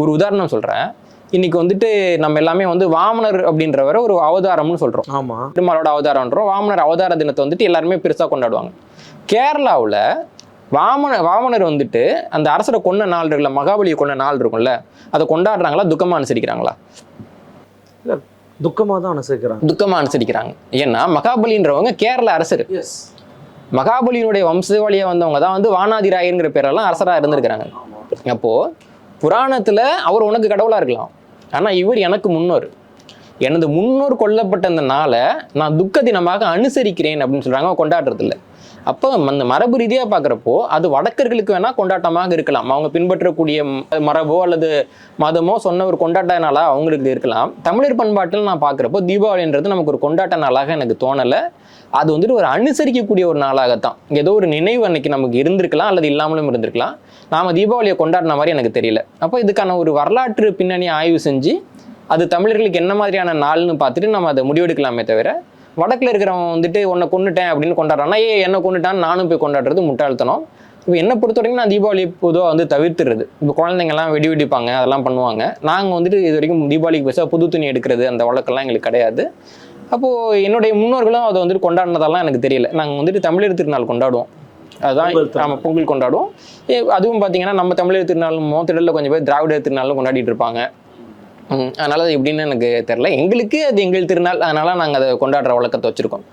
ஒரு உதாரணம் சொல்கிறேன். இன்னைக்கு வந்துட்டு நம்ம எல்லாமே வந்து வாமனர் அப்படின்றவரை ஒரு அவதாரம்னு சொல்கிறோம். ஆமா, பெருமாளோட அவதாரம்ன்றோம். வாமனர் அவதார தினத்தை வந்துட்டு எல்லாருமே பெருசாக கொண்டாடுவாங்க. கேரளாவில் வாமனர் வந்துட்டு அந்த அரசரை கொன்ன நாள் இருக்குல்ல, மகாபலியை கொன்ன நாள் இருக்கும்ல, அதை கொண்டாடுறாங்களா துக்கமாக அனுசரிக்கிறாங்களா? துக்கமாக தான் அனுசரிக்கிறாங்க. துக்கமாக அனுசரிக்கிறாங்க. ஏன்னா மகாபலின்றவங்க கேரள அரசர். மகாபலியினுடைய வம்சவழியாக வந்தவங்க தான் வந்து வானாதிராயங்கிற பேரெல்லாம் அரசராக இருந்திருக்கிறாங்க. அப்போது புராணத்தில் அவர் உனக்கு கடவுளாக இருக்கலாம், ஆனால் இவர் எனக்கு முன்னோர். எனது முன்னோர் கொல்லப்பட்ட அந்த நாளை நான் துக்க தினமாக அனுசரிக்கிறேன் அப்படின்னு சொல்கிறாங்க, கொண்டாடுறதில்ல. அப்போ அந்த மரபு ரீதியாக பார்க்குறப்போ அது வடக்கர்களுக்கு வேணால் கொண்டாட்டமாக இருக்கலாம். அவங்க பின்பற்றக்கூடிய மரபோ அல்லது மதமோ சொன்ன ஒரு கொண்டாட்ட நாளாக அவங்களுக்கு இருக்கலாம். தமிழர் பண்பாட்டில் நான் பார்க்குறப்போ தீபாவளின்றது நமக்கு ஒரு கொண்டாட்ட நாளாக எனக்கு தோணலை. அது வந்துட்டு ஒரு அனுசரிக்கக்கூடிய ஒரு நாளாகத்தான். ஏதோ ஒரு நினைவு அன்னைக்கு நமக்கு இருந்திருக்கலாம் அல்லது இல்லாமலும் இருந்திருக்கலாம். நாம் தீபாவளியை கொண்டாடின மாதிரி எனக்கு தெரியல. அப்போ இதுக்கான ஒரு வரலாற்று பின்னணி ஆய்வு செஞ்சு அது தமிழர்களுக்கு என்ன மாதிரியான நாள்னு பார்த்துட்டு நம்ம அதை முடிவெடுக்கலாமே தவிர, வடக்கில் இருக்கிறவன் வந்துட்டு உன்னை கொண்டுட்டேன் அப்படின்னு கொண்டாடுறான்னா என்னை கொண்டுட்டான்னு நானும் போய் கொண்டாடுறது முட்டாள்தனம். இப்போ என்னை பொறுத்த வரைக்கும் நான் தீபாவளி பொதுவாக வந்து தவிர்த்துறது. இப்போ குழந்தைங்கள்லாம் வெடிப்பாங்க, அதெல்லாம் பண்ணுவாங்க. நாங்கள் வந்துட்டு இது வரைக்கும் தீபாவளிக்கு பேச புது துணி எடுக்கிறது அந்த வழக்கெல்லாம் எங்களுக்கு கிடையாது. அப்போது என்னுடைய முன்னோர்களும் அதை வந்துட்டு கொண்டாடினதெல்லாம் எனக்கு தெரியல. நாங்கள் வந்துட்டு தமிழர் திருநாள் கொண்டாடுவோம். அதுதான் நம்ம பொங்கல் கொண்டாடுவோம். அதுவும் பார்த்தீங்கன்னா நம்ம தமிழர் திருநாளும் திடலில் கொஞ்சம் பேர் திராவிடர் திருநாளும் கொண்டாடிட்டு இருப்பாங்க. அதனால் அது எப்படின்னு எனக்கு தெரில. எங்களுக்கு அது எங்கள் திருநாள், அதனால் நாங்கள் அதை கொண்டாடுற வழக்கத்தை வச்சுருக்கோம்.